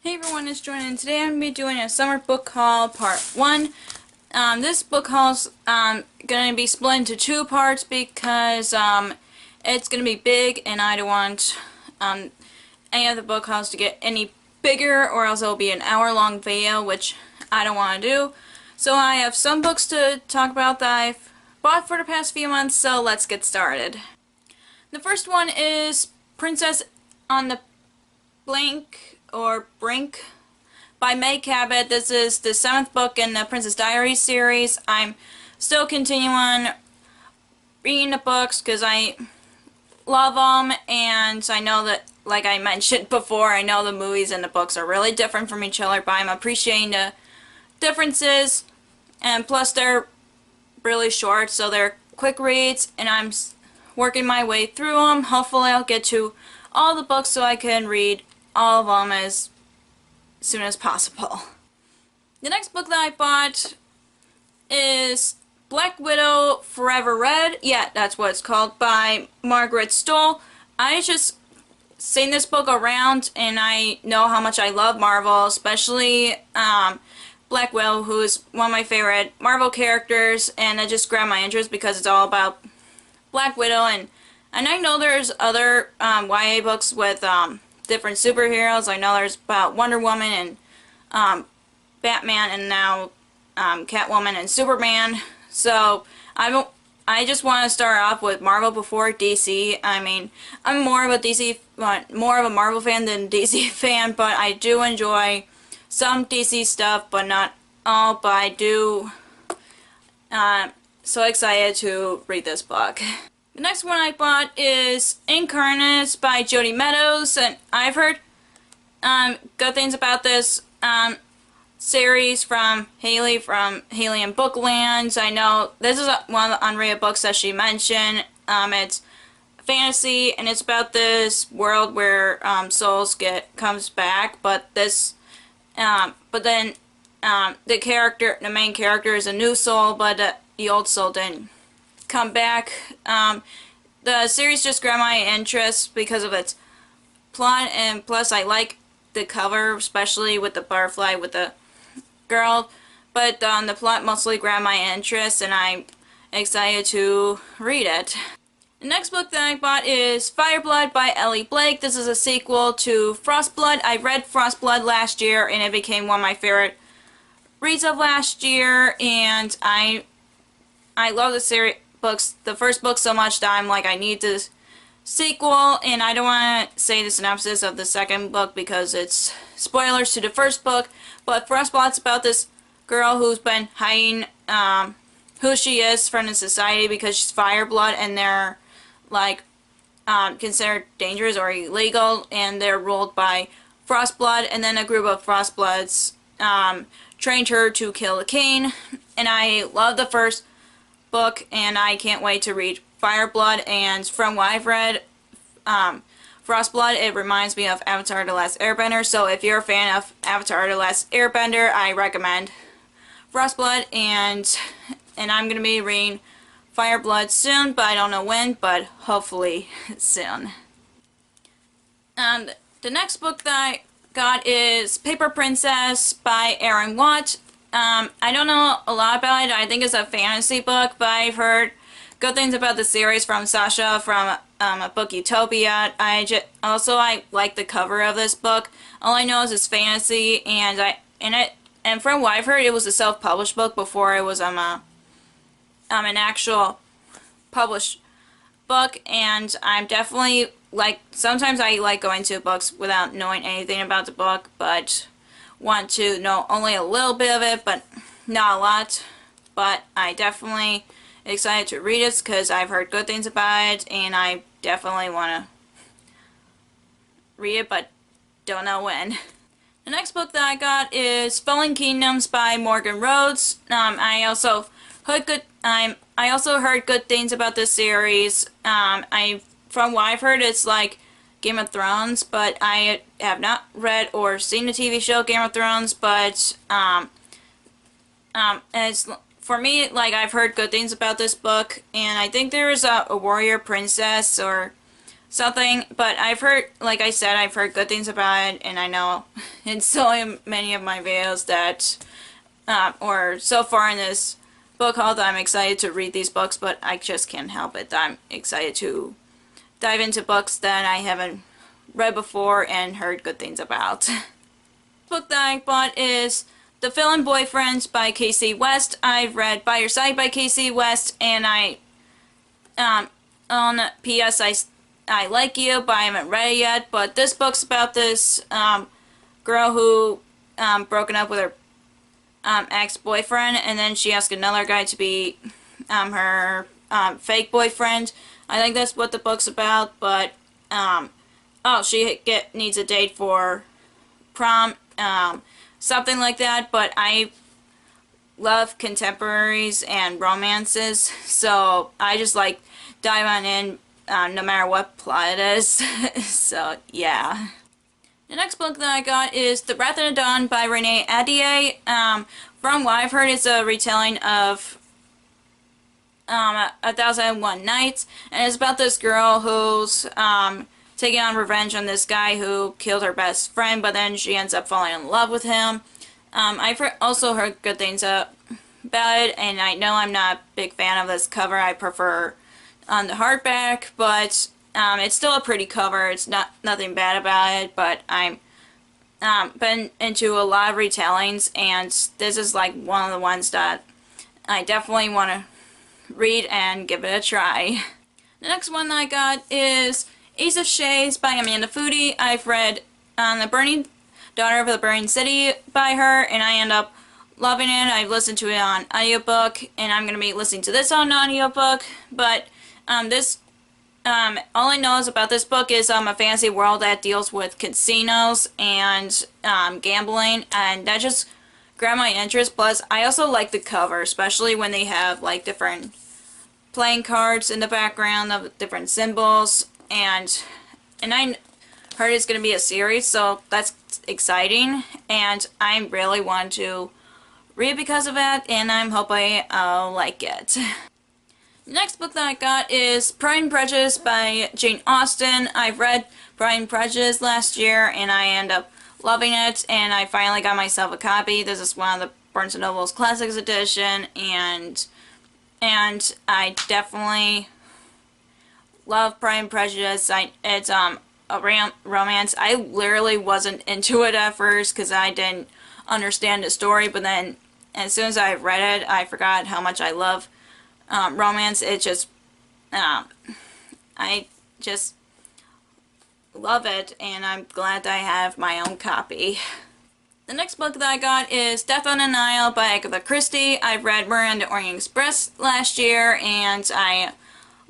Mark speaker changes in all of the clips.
Speaker 1: Hey everyone, it's Jordan, and today I'm going to be doing a summer book haul part 1. This book haul's going to be split into 2 parts because it's going to be big and I don't want any of the book hauls to get any bigger or else it'll be an hour-long video, which I don't want to do. So I have some books to talk about that I've bought for the past few months, so let's get started. The first one is Princess on the Brink by Meg Cabot. This is the 7th book in the Princess Diaries series. I'm still continuing reading the books because I love them, and I know that, like I mentioned before, I know the movies and the books are really different from each other, but I'm appreciating the differences, and plus they're really short, so they're quick reads, and I'm working my way through them. Hopefully I'll get to all the books so I can read all of them as soon as possible. The next book that I bought is Black Widow Forever Red. Yeah, that's what it's called, by Margaret Stohl. I just seen this book around, and I know how much I love Marvel, especially Black Widow, who is one of my favorite Marvel characters, and it just grabbed my interest because it's all about Black Widow, and I know there's other YA books with different superheroes. I know there's about Wonder Woman and Batman, and now Catwoman and Superman. So I just want to start off with Marvel before DC. I mean, I'm more of a Marvel fan than DC fan, but I do enjoy some DC stuff, but not all. But I do so excited to read this book. The next one I bought is Incarnate by Jodi Meadows, and I've heard good things about this series from Haley and Booklands. I know this is one of the unrated books that she mentioned. It's fantasy, and it's about this world where souls comes back, but then the main character is a new soul, but the old soul didn't come back. The series just grabbed my interest because of its plot, and plus I like the cover, especially with the butterfly with the girl, but the plot mostly grabbed my interest, and I'm excited to read it. The next book that I bought is Fireblood by Ellie Blake. This is a sequel to Frostblood. I read Frostblood last year, and it became one of my favorite reads of last year, and I love the series books, the first book, so much that I'm like, I need this sequel, and I don't want to say the synopsis of the second book because it's spoilers to the first book. But Frostblood's about this girl who's been hiding who she is from the society because she's Fireblood, and they're like considered dangerous or illegal, and they're ruled by Frostblood, and then a group of Frostbloods trained her to kill the king. And I love the first book, and I can't wait to read Fireblood. And from what I've read, Frostblood, it reminds me of Avatar: The Last Airbender, so if you're a fan of Avatar: The Last Airbender, I recommend Frostblood, and I'm going to be reading Fireblood soon, but I don't know when, but hopefully soon. And the next book that I got is Paper Princess by Aaron Watt. I don't know a lot about it. I think it's a fantasy book, but I've heard good things about the series from Sasha from a book Utopia. I like the cover of this book. All I know is it's fantasy, and from what I've heard, it was a self-published book before it was an actual published book. And I'm definitely sometimes I like going to books without knowing anything about the book, but want to know only a little bit of it, but not a lot. But I definitely excited to read it because I've heard good things about it, and I definitely want to read it, but don't know when. The next book that I got is Fallen Kingdoms by Morgan Rhodes. I also heard good things about this series. From what I've heard, it's like Game of Thrones, but I have not read or seen the TV show Game of Thrones, but it's, for me, I've heard good things about this book, and I think there is a warrior princess or something, but I've heard, like I said, I've heard good things about it, and I know in so many of my videos that, or so far in this book haul, that I'm excited to read these books, but I just can't help it. I'm excited to dive into books that I haven't read before and heard good things about. The book that I bought is The Villain Boyfriend by K.C. West. I've read By Your Side by K.C. West, and on P.S. I Like You, but I haven't read it yet. But this book's about this girl who broken up with her ex-boyfriend, and then she asked another guy to be her fake boyfriend. I think that's what the book's about, but oh, she needs a date for prom, something like that. But I love contemporaries and romances, so I just like dive on in no matter what plot it is. So yeah. The next book that I got is The Wrath of the Dawn by Renee Ahdieh. From what I've heard, it's a retelling of 1001 Nights, and it's about this girl who's taking on revenge on this guy who killed her best friend, but then she ends up falling in love with him. I've also heard good things about it, and I know I'm not a big fan of this cover. I prefer on the hardback, but it's still a pretty cover. It's nothing bad about it, but I'm been into a lot of retellings, and this is like one of the ones that I definitely want to read and give it a try. The next one that I got is Ace of Shades by Amanda Foody. I've read The Burning Daughter of the Burning City by her, and I end up loving it. I've listened to it on audiobook, and I'm going to be listening to this on audiobook, but all I know is about this book is a fantasy world that deals with casinos and gambling, and that just grabbed my interest. Plus, I also like the cover, especially when they have like different playing cards in the background of different symbols, and I heard it's going to be a series, so that's exciting, and I really want to read because of that, and I'm hoping I'll like it. The next book that I got is Pride and Prejudice by Jane Austen. I've read Pride and Prejudice last year, and I end up loving it, and I finally got myself a copy. This is one of the Barnes & Noble's Classics edition, and I definitely love Pride and Prejudice. It's a romance. I literally wasn't into it at first because I didn't understand the story, but then as soon as I read it, I forgot how much I love romance. It just, I just love it, and I'm glad that I have my own copy. The next book that I got is Death on the Nile by Agatha Christie. I've read Murder on the Orient Express last year, and I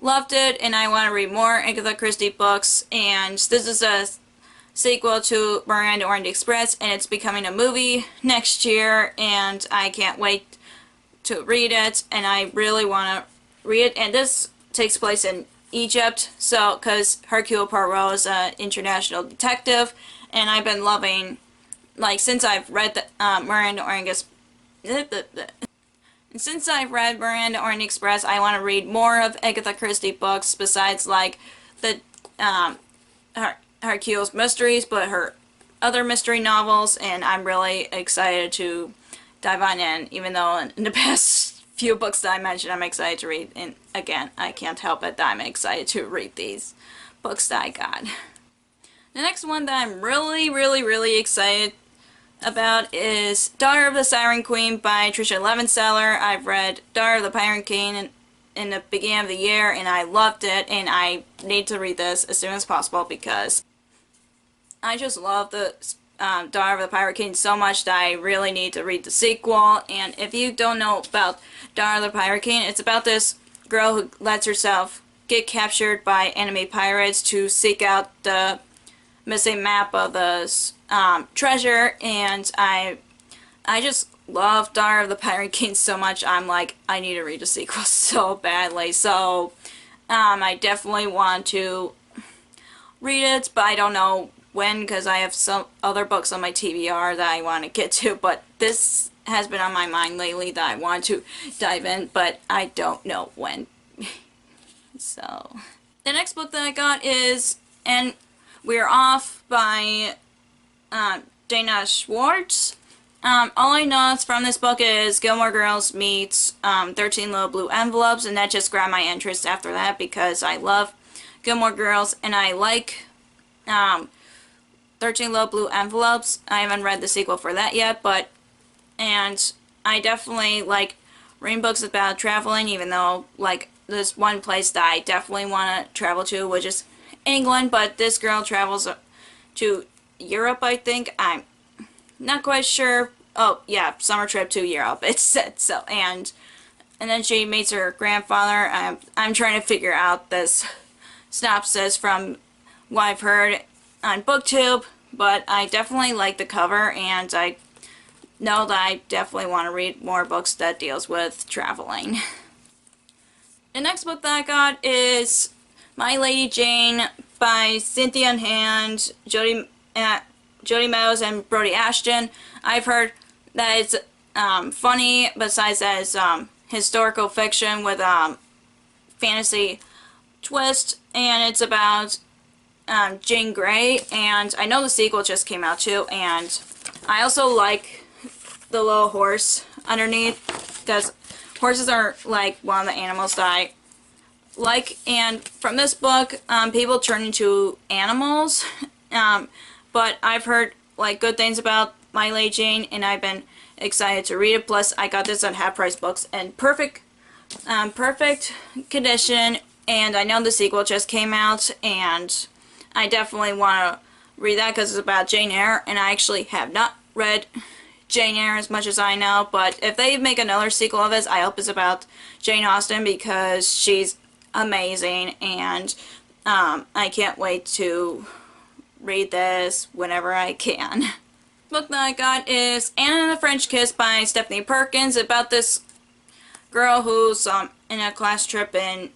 Speaker 1: loved it, and I want to read more Agatha Christie books, and this is a sequel to Murder on the Orient Express, and it's becoming a movie next year, and I can't wait to read it, and I really want to read it. And this takes place in Egypt, so because Hercule Poirot is an international detective, and I've been loving, like, since I've read the Murder on the Orient Express, I want to read more of Agatha Christie books besides like the Hercule's mysteries, but her other mystery novels, and I'm really excited to dive on in, even though in the past few books that I mentioned I'm excited to read, and again, I can't help it that I'm excited to read these books that I got. The next one that I'm really excited about is Daughter of the Siren Queen by Tricia Levenseller. I've read Daughter of the Pirate King in the beginning of the year, and I loved it, and I need to read this as soon as possible because I just love the Daughter of the Pirate King so much that I really need to read the sequel. And if you don't know about Daughter of the Pirate King, it's about this girl who lets herself get captured by enemy pirates to seek out the missing map of the treasure, and I just love Daughter of the Pirate King so much. I'm like, I need to read the sequel so badly, so I definitely want to read it, but I don't know when, because I have some other books on my TBR that I want to get to, but this has been on my mind lately that I want to dive in, but I don't know when. So, The next book that I got is And We're Off by Dana Schwartz. All I know is from this book is Gilmore Girls meets 13 Little Blue Envelopes, and that just grabbed my interest after that because I love Gilmore Girls and I like 13 Little Blue Envelopes. I haven't read the sequel for that yet, and I definitely like reading books about traveling, even though like there's one place that I definitely want to travel to, which is England, but this girl travels to Europe, I think. I'm not quite sure. Oh, yeah, summer trip to Europe, it said so. And then she meets her grandfather. I'm trying to figure out this synopsis from what I've heard on BookTube, but I definitely like the cover, and I know that I definitely want to read more books that deals with traveling. The next book that I got is My Lady Jane by Cynthia Hand, Jody Meadows, and Brody Ashton. I've heard that it's funny, besides that it's historical fiction with fantasy twist, and it's about Jane Grey, and I know the sequel just came out too, and I also like the little horse underneath, because horses are like one of the animals that I like, and from this book, people turn into animals, but I've heard like good things about My Lady Jane, and I've been excited to read it. Plus, I got this on Half Price Books in perfect condition, and I know the sequel just came out, and I definitely want to read that because it's about Jane Eyre, and I actually have not read Jane Eyre as much as I know, but if they make another sequel of this, I hope it's about Jane Austen because she's amazing, and I can't wait to read this whenever I can. The book that I got is Anna and the French Kiss by Stephanie Perkins, about this girl who's in a class trip in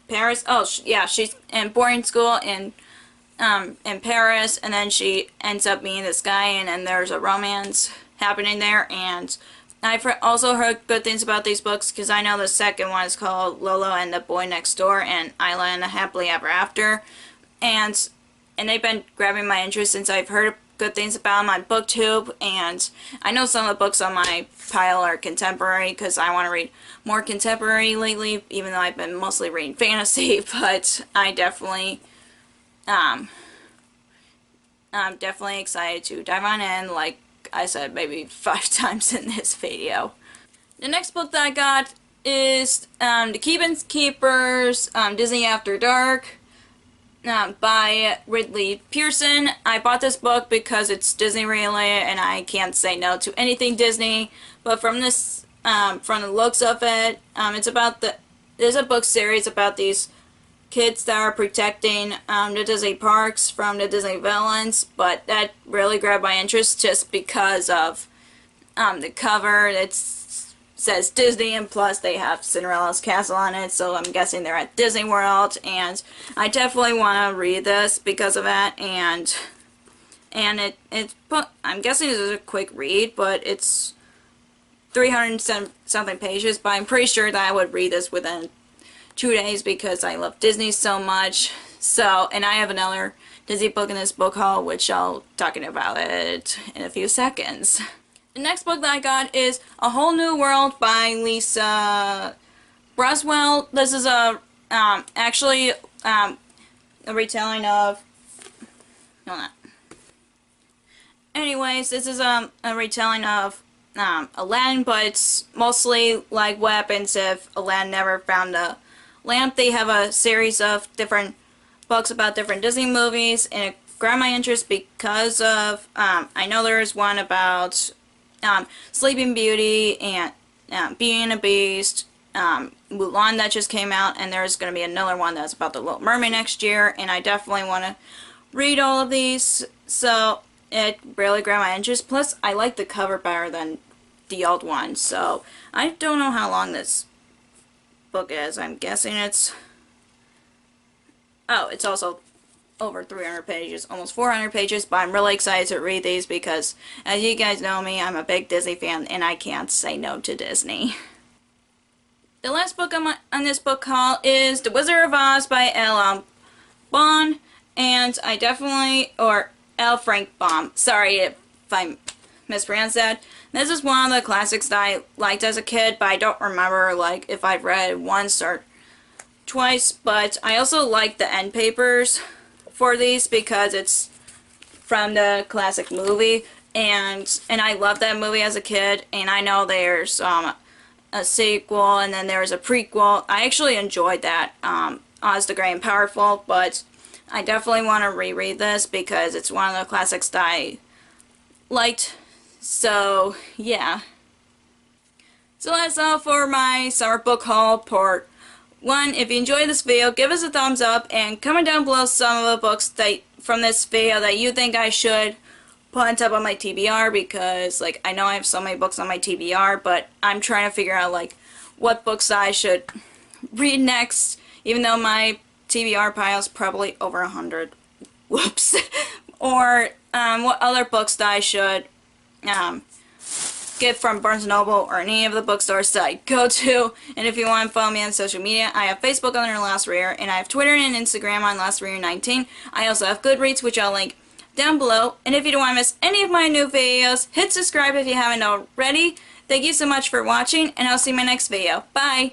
Speaker 1: Paris. Oh, yeah, she's in boarding school in Paris, and then she ends up meeting this guy, and then there's a romance happening there, and I've also heard good things about these books because I know the second one is called Lolo and the Boy Next Door and Isla and the Happily Ever After, and they've been grabbing my interest since I've heard good things about them on BookTube, and I know some of the books on my pile are contemporary because I want to read more contemporary lately, even though I've been mostly reading fantasy, but I definitely I'm definitely excited to dive on in, like I said maybe 5 times in this video. The next book that I got is The Keeping Keepers, Disney After Dark, by Ridley Pearson. I bought this book because it's Disney related and I can't say no to anything Disney, but from this, from the looks of it, it's about there's a book series about these kids that are protecting the Disney parks from the Disney villains, but that really grabbed my interest just because of the cover. It says Disney, and plus they have Cinderella's castle on it, so I'm guessing they're at Disney World, and I definitely want to read this because of that, and I'm guessing this is a quick read, but it's 300 something pages, but I'm pretty sure that I would read this within 2 days because I love Disney so much. So, and I have another Disney book in this book haul, which I'll talking about it in a few seconds. The next book that I got is A Whole New World by Lisa Broswell. This is actually a retelling of, no, not. Anyways, this is a retelling of Aladdin, but it's mostly like what happens if Aladdin never found a lamp. They have a series of different books about different Disney movies, and it grabbed my interest because of, I know there is one about Sleeping Beauty and Beauty and the Beast, Mulan that just came out, and there's going to be another one that's about the Little Mermaid next year, and I definitely want to read all of these, so it really grabbed my interest. Plus, I like the cover better than the old one, so I don't know how long this book is. I'm guessing it's, oh, it's also over 300 pages, almost 400 pages, but I'm really excited to read these because, as you guys know me, I'm a big Disney fan, and I can't say no to Disney. The last book on this book haul is The Wizard of Oz by L. Baum, and I definitely, or L. Frank Baum, sorry if I mispronounced that. This is one of the classics that I liked as a kid, but I don't remember like if I've read it once or twice. But I also like the end papers for these because it's from the classic movie, and I loved that movie as a kid. And I know there's a sequel and then there's a prequel. I actually enjoyed that, Oz the Great and Powerful, but I definitely want to reread this because it's one of the classics that I liked. So yeah. So that's all for my summer book haul part 1. If you enjoyed this video, give us a thumbs up and comment down below some of the books that from this video that you think I should put on top of my TBR, because like I know I have so many books on my TBR, but I'm trying to figure out like what books I should read next, even though my TBR pile is probably over 100. Whoops. Or what other books that I should get from Barnes & Noble or any of the bookstores that I go to. And if you want to follow me on social media, I have Facebook under Last Reader, and I have Twitter and Instagram on Last Reader 19. I also have Goodreads, which I'll link down below. And if you don't want to miss any of my new videos, hit subscribe if you haven't already. Thank you so much for watching, and I'll see you in my next video. Bye!